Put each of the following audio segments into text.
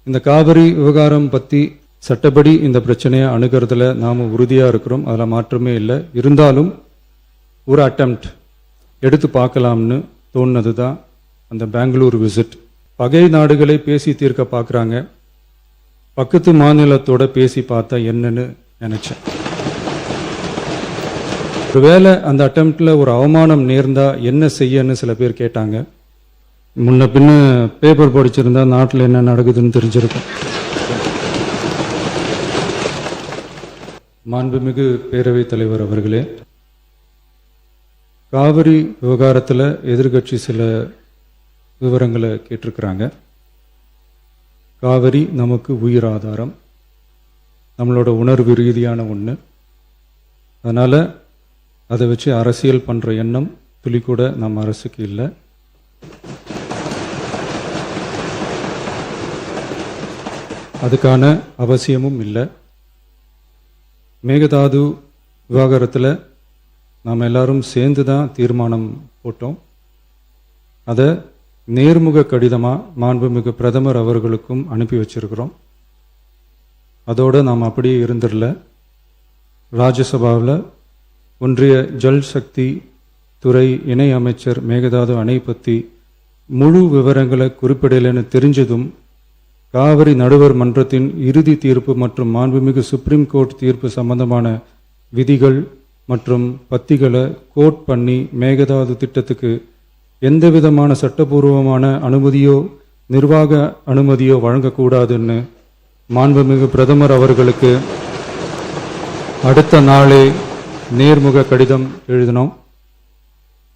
இந்த காவிரி விவகாரம் பற்றி சட்டப்படி இந்த பிரச்சனையை அணுகிறதுல நாம் உறுதியாக இருக்கிறோம், அதில் மாற்றமே இல்லை. இருந்தாலும் ஒரு அட்டெம்ப்ட் எடுத்து பார்க்கலாம்னு தோணுனது தான் அந்த பெங்களூர் விசிட். பகை நாடுகளை பேசி தீர்க்க பார்க்குறாங்க, பக்கத்து மாநிலத்தோட பேசி பார்த்தா என்னன்னு நினச்சேன். ஒருவேளை அந்த அட்டெம்ப்டில் ஒரு அவமானம் நேர்ந்தா என்ன செய்யன்னு சில பேர் கேட்டாங்க. முன்ன பின்ன பேப்பர் படிச்சிருந்தா நாட்டில் என்ன நடக்குதுன்னு தெரிஞ்சிருக்கும். மாண்புமிகு பேரவைத் தலைவர் அவர்களே, காவிரி விவகாரத்தில் எதிர்கட்சி சில விவரங்களை கேட்டிருக்கிறாங்க. காவிரி நமக்கு உயிர் ஆதாரம், நம்மளோட உணர்வு ரீதியான ஒன்று. அதனால் அதை வச்சு அரசியல் பண்ணுற எண்ணம் துளி கூட நம்ம அரசுக்கு இல்லை. அதுக்கான அவசியமும் இல்லை. மேகதாது விவகாரத்தில் நாம் எல்லாரும் சேர்ந்து தான் தீர்மானம் போட்டோம். அதை நேர்முக கடிதமாக மாண்புமிகு பிரதமர் அவர்களுக்கும் அனுப்பி வச்சிருக்கிறோம். அதோடு நாம் அப்படியே இருந்துடல. ராஜ்யசபாவில் ஒன்றிய ஜல் சக்தி துறை இணை அமைச்சர் மேகதாது அணை பற்றி முழு விவரங்களை குறிப்பிடலைன்னு தெரிஞ்சதும் காவிரி நடுவர் மன்றத்தின் இறுதி தீர்ப்பு மற்றும் மாண்புமிகு சுப்ரீம் கோர்ட் தீர்ப்பு சம்பந்தமான விதிகள் மற்றும் பத்திகளை கோட் பண்ணி மேகதாது திட்டத்துக்கு எந்த விதமான சட்டபூர்வமான அனுமதியோ நிர்வாக அனுமதியோ வழங்கக்கூடாதுன்னு மாண்புமிகு பிரதமர் அவர்களுக்கு அடுத்த நாளே நேர்முக கடிதம் எழுதினோம்.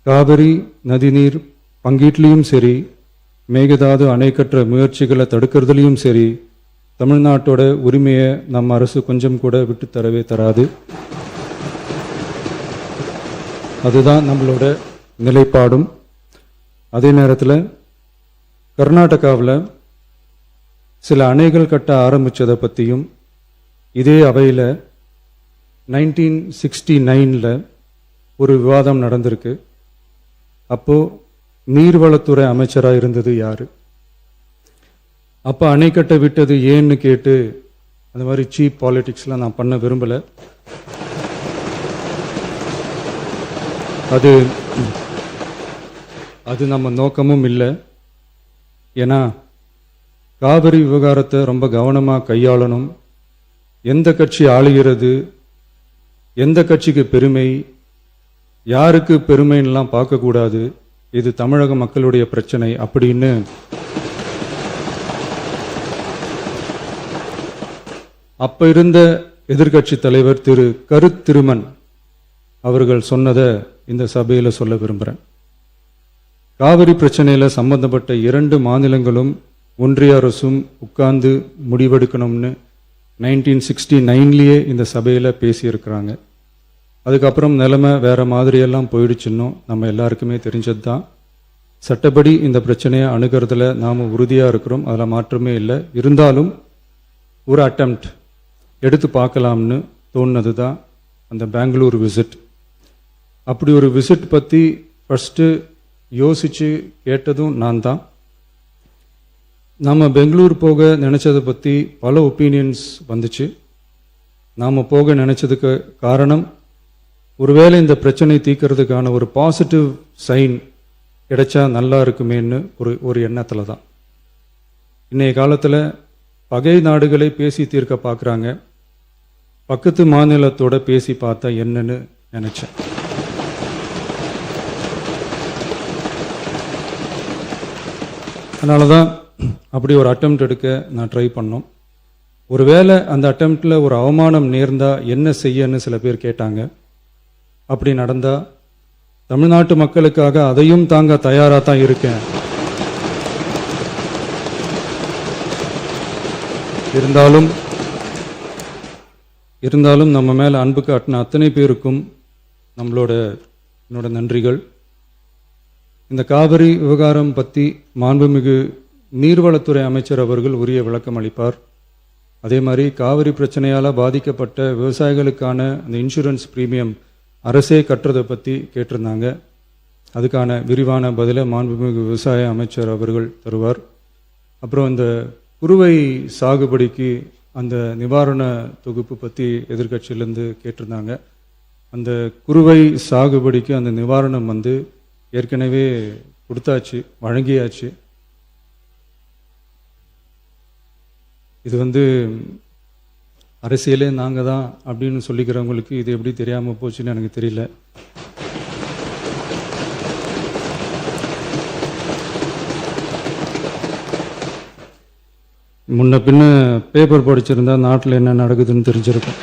காவிரி நதிநீர் பங்கீட்லேயும் சரி, மேகதாது அணை கட்டுற முயற்சிகளை தடுக்கிறதுலையும் சரி, தமிழ்நாட்டோட உரிமையை நம்ம அரசு கொஞ்சம் கூட விட்டு தரவே தராது. அதுதான் நம்மளோட நிலைப்பாடும். அதே நேரத்தில் கர்நாடகாவில் சில அணைகள் கட்ட ஆரம்பித்ததை பற்றியும் இதே அவையில் 1969 ஒரு விவாதம் நடந்திருக்கு. அப்போது நீர்வளத்துறை அமைச்சராக இருந்தது யார்? அப்போ அணை கட்ட விட்டது ஏன்னு கேட்டு அந்த மாதிரி சீப் பாலிடிக்ஸ்லாம் நான் பண்ண விரும்பலை. அது நம்ம நோக்கமும் இல்லை. ஏன்னா காவிரி விவகாரத்தை ரொம்ப கவனமாக கையாளணும். எந்த கட்சி ஆளுகிறது, எந்த கட்சிக்கு பெருமை, யாருக்கு பெருமைன்னெலாம் பார்க்கக்கூடாது. இது தமிழக மக்களுடைய பிரச்சனை அப்படின்னு அப்ப இருந்த எதிர்கட்சி தலைவர் திரு கருத்திருமன் அவர்கள் சொன்னதை இந்த சபையில் சொல்ல விரும்புகிறேன். காவிரி பிரச்சனையில் சம்பந்தப்பட்ட 2 மாநிலங்களும் ஒன்றிய அரசும் உட்கார்ந்து முடிவெடுக்கணும்னு 1969 இந்த சபையில் பேசியிருக்கிறாங்க. அதுக்கப்புறம் நிலைமை வேறு மாதிரியெல்லாம் போயிடுச்சுன்னும் நம்ம எல்லாருக்குமே தெரிஞ்சது தான். சட்டப்படி இந்த பிரச்சனையை அணுகிறதுல நாம் உறுதியாக இருக்கிறோம், அதில் மாற்றமே இல்லை. இருந்தாலும் ஒரு அட்டெம்ப்ட் எடுத்து பார்க்கலாம்னு தோணுனது தான் அந்த பெங்களூர் விசிட். அப்படி ஒரு விசிட் பற்றி ஃபஸ்ட்டு யோசித்து கேட்டதும் நான் தான். நாம் பெங்களூர் போக நினச்சதை பற்றி பல ஒப்பீனியன்ஸ் வந்துச்சு. நாம் போக நினச்சதுக்கு காரணம், ஒருவேளை இந்த பிரச்சனை தீர்க்கறதுக்கான ஒரு பாசிட்டிவ் சைன் கிடைச்சா நல்லா இருக்குமேன்னு ஒரு எண்ணத்தில் தான். இன்றைய காலத்தில் பகை நாடுகளை பேசி தீர்க்க பார்க்குறாங்க, பக்கத்து மாநிலத்தோட பேசி பார்த்தா என்னன்னு நினச்சேன். அதனால தான் அப்படி ஒரு அட்டெம்ப்ட் எடுக்க நான் ட்ரை பண்ணோம். ஒருவேளை அந்த அட்டெம்ப்டில் ஒரு அவமானம் நேர்ந்தா என்ன செய்யன்னு சில பேர் கேட்டாங்க. அப்படி நடந்தா தமிழ்நாட்டு மக்களுக்காக அதையும் தாங்க தயாராக தான் இருக்கேன். இருந்தாலும் நம்ம மேலே அன்பு காட்டின அத்தனை பேருக்கும் என்னோட நன்றிகள். இந்த காவிரி விவகாரம் பற்றி மாண்புமிகு நீர்வளத்துறை அமைச்சர் அவர்கள் உரிய விளக்கம் அளிப்பார். அதே மாதிரி காவிரி பிரச்சனையால் பாதிக்கப்பட்ட விவசாயிகளுக்கான அந்த இன்சூரன்ஸ் பிரீமியம் அரசே கட்டுறதை பற்றி கேட்டிருந்தாங்க. அதுக்கான விரிவான பதிலை மாண்புமிகு விவசாய அமைச்சர் அவர்கள் தருவார். அப்புறம் இந்த குறுவை சாகுபடிக்கு அந்த நிவாரண தொகுப்பு பற்றி எதிர்க்கட்சியிலேருந்து கேட்டிருந்தாங்க. அந்த குறுவை சாகுபடிக்கு அந்த நிவாரணம் ஏற்கனவே கொடுத்தாச்சு, வழங்கியாச்சு. இது அரசியலே நாங்கள் தான் அப்படின்னு சொல்லிக்கிறவங்களுக்கு இது எப்படி தெரியாமல் போச்சுன்னு எனக்கு தெரியல. முன்ன பின்ன பேப்பர் படிச்சிருந்தா நாட்டில் என்ன நடக்குதுன்னு தெரிஞ்சிருக்கும்.